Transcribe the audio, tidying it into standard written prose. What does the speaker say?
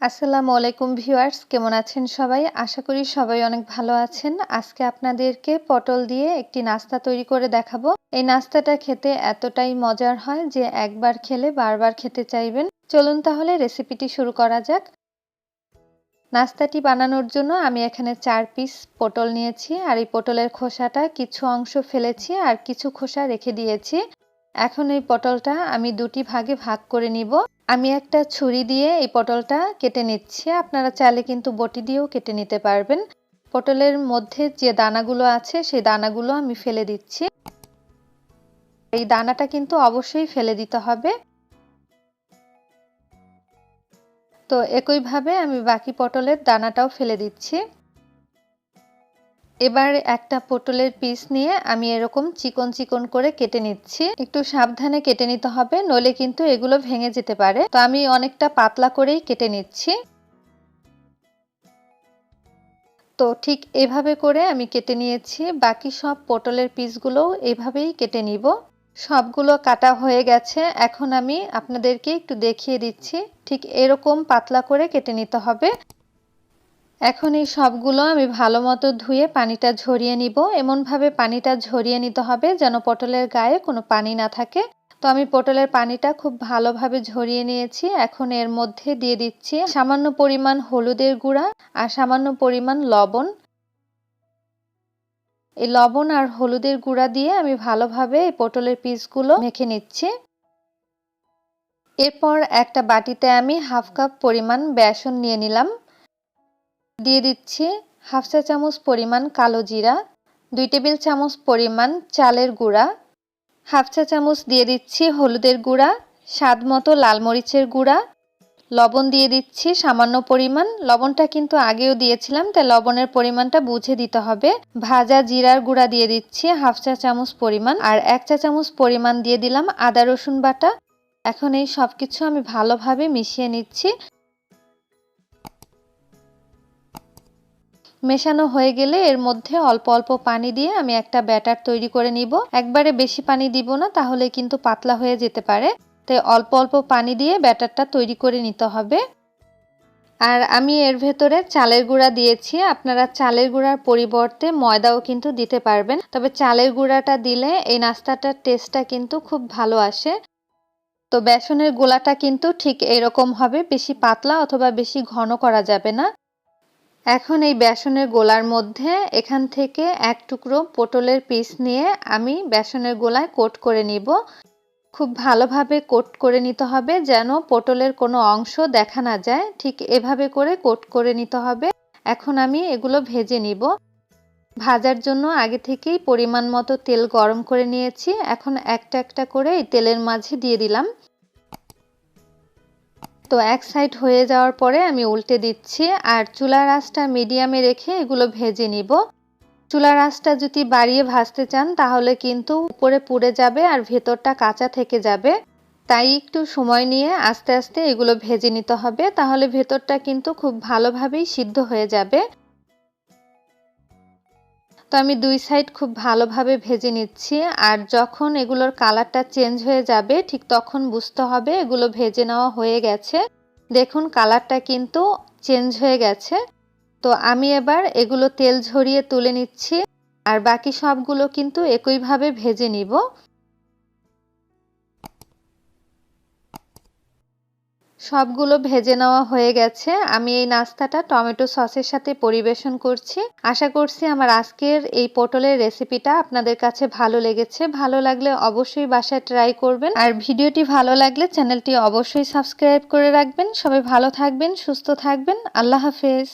আসসালামু আলাইকুম ভিউয়ার্স, কেমন আছেন সবাই? আশা করি সবাই অনেক ভালো আছেন। আজকে আপনাদেরকে পটল দিয়ে একটি নাস্তা তৈরি করে দেখাবো। এই নাস্তাটা খেতে এতটাই মজার হয় যে একবার খেলে বারবার খেতে চাইবেন। চলুন তাহলে রেসিপিটি শুরু করা যাক। নাস্তাটি বানানোর জন্য আমি এখানে 4 পিস পটল নিয়েছি আর এই পটলের খোসাটা কিছু অংশ ফেলেছি আর কিছু খোসা রেখে দিয়েছি। এখন এই পটলটা আমি দুটি ভাগে ভাগ করে নিব। আমি একটা ছুরি দিয়ে এই পটলটা কেটে নিচ্ছি। আপনারা চাইলে কিন্তু বটি দিয়েও কেটে নিতে পারবেন। পটলের মধ্যে যে দানাগুলো আছে সেই দানাগুলো আমি ফেলে দিচ্ছি। এই দানাটা কিন্তু অবশ্যই ফেলে দিতে হবে। তো একইভাবে আমি বাকি পটলের দানাটাও ফেলে দিচ্ছি। এবার একটা পটলের পিস নিয়ে আমি এরকম চিকন চিকন করে কেটে নিচ্ছি। একটু সাবধানে কেটে নিতে হবে, নইলে কিন্তু এগুলো ভেঙে যেতে পারে। তো আমি অনেকটা পাতলা করেই কেটে নিচ্ছি। তো ঠিক এভাবে করে আমি কেটে নিয়েছি। বাকি সব পটলের পিসগুলোও এভাবেই কেটে নিব। সবগুলো কাটা হয়ে গেছে। এখন আমি আপনাদেরকে একটু দেখিয়ে দিচ্ছি। ঠিক এরকম পাতলা করে কেটে নিতে হবে। এখন এই সবগুলো আমি ভালো মতো ধুয়ে পানিটা ঝরিয়ে নিব। এমনভাবে পানিটা ঝরিয়ে নিতে হবে যেন পটলের গায়ে কোনো পানি না থাকে। তো আমি পটলের পানিটা খুব ভালোভাবে ঝরিয়ে নিয়েছি। এখন এর মধ্যে দিয়ে দিচ্ছি সামান্য পরিমাণ হলুদের গুঁড়া আর সামান্য পরিমাণ লবণ। এই লবণ আর হলুদের গুঁড়া দিয়ে আমি ভালোভাবে এই পটলের পিসগুলো মেখে নিচ্ছি। এরপর একটা বাটিতে আমি হাফ কাপ পরিমাণ বেসন নিয়ে নিলাম। দিয়ে দিচ্ছি হাফ চা চামচ পরিমাণ কালো জিরা, 2 টেবিল চামচ পরিমাণ চালের গুঁড়া, হাফ চা চামচ দিয়ে দিচ্ছি হলুদের গুঁড়া, স্বাদ মতো লাল মরিচের গুঁড়া, লবণ দিয়ে দিচ্ছি সামান্য পরিমাণ। লবণটা কিন্তু আগেও দিয়েছিলাম, তাই লবণের পরিমাণটা বুঝে দিতে হবে। ভাজা জিরার গুঁড়া দিয়ে দিচ্ছি হাফ চা চামচ পরিমাণ আর 1 চা চামচ পরিমাণ দিয়ে দিলাম আদা রসুন বাটা। এখন এই সব কিছু আমি ভালোভাবে মিশিয়ে নিচ্ছি। মেশানো হয়ে গেলে এর মধ্যে অল্প অল্প পানি দিয়ে আমি একটা ব্যাটার তৈরি করে নিব। একবারে বেশি পানি দিব না, তাহলে কিন্তু পাতলা হয়ে যেতে পারে। তাই অল্প অল্প পানি দিয়ে ব্যাটারটা তৈরি করে নিতে হবে। আর আমি এর ভেতরে চালের গুঁড়া দিয়েছি। আপনারা চালের গুঁড়ার পরিবর্তে ময়দাও কিন্তু দিতে পারবেন, তবে চালের গুঁড়াটা দিলে এই নাস্তাটার টেস্টটা কিন্তু খুব ভালো আসে। তো বেসনের গোলাটা কিন্তু ঠিক এরকম হবে, বেশি পাতলা অথবা বেশি ঘন করা যাবে না। এখন এই বেসনের গোলার মধ্যে এখান থেকে এক টুকরো পটলের পিস নিয়ে আমি বেসনের গোলায় কোট করে নিব। খুব ভালোভাবে কোট করে নিতে হবে যেন পটলের কোনো অংশ দেখা না যায়। ঠিক এভাবে করে কোট করে নিতে হবে। এখন আমি এগুলো ভেজে নিব। ভাজার জন্য আগে থেকেই পরিমাণ মতো তেল গরম করে নিয়েছি। এখন একটা একটা করে এই তেলের মাঝে দিয়ে দিলাম। তো এক সাইড হয়ে যাওয়ার পরে আমি উল্টে দিচ্ছি আর চুলার আঁচটা মিডিয়ামে রেখে এগুলো ভেজে নিব। চুলার আঁচটা যদি বাড়িয়ে ভাজতে চান তাহলে কিন্তু উপরে পুড়ে যাবে আর ভেতরটা কাঁচা থেকে যাবে। তাই একটু সময় নিয়ে আস্তে আস্তে এগুলো ভেজে নিতে হবে, তাহলে ভেতরটা কিন্তু খুব ভালোভাবেই সিদ্ধ হয়ে যাবে। তো আমি 2 সাইড খুব ভালোভাবে ভেজে নিচ্ছি আর যখন এগুলোর কালারটা চেঞ্জ হয়ে যাবে ঠিক তখন বুঝতে হবে এগুলো ভেজে নেওয়া হয়ে গেছে। দেখুন কালারটা কিন্তু চেঞ্জ হয়ে গেছে। তো আমি এবার এগুলো তেল ঝরিয়ে তুলে নিচ্ছি আর বাকি সবগুলো কিন্তু একইভাবে ভেজে নিব। সবগুলো ভেজে নেওয়া হয়ে গেছে। আমি এই নাস্তাটা টমেটো সসের সাথে পরিবেশন করছি। আশা করছি আমার আজকের এই পটলের রেসিপিটা আপনাদের কাছে ভালো লেগেছে। ভালো লাগলে অবশ্যই বাসায় ট্রাই করবেন আর ভিডিওটি ভালো লাগলে চ্যানেলটি অবশ্যই সাবস্ক্রাইব করে রাখবেন। সবাই ভালো থাকবেন, সুস্থ থাকবেন। আল্লাহ হাফেজ।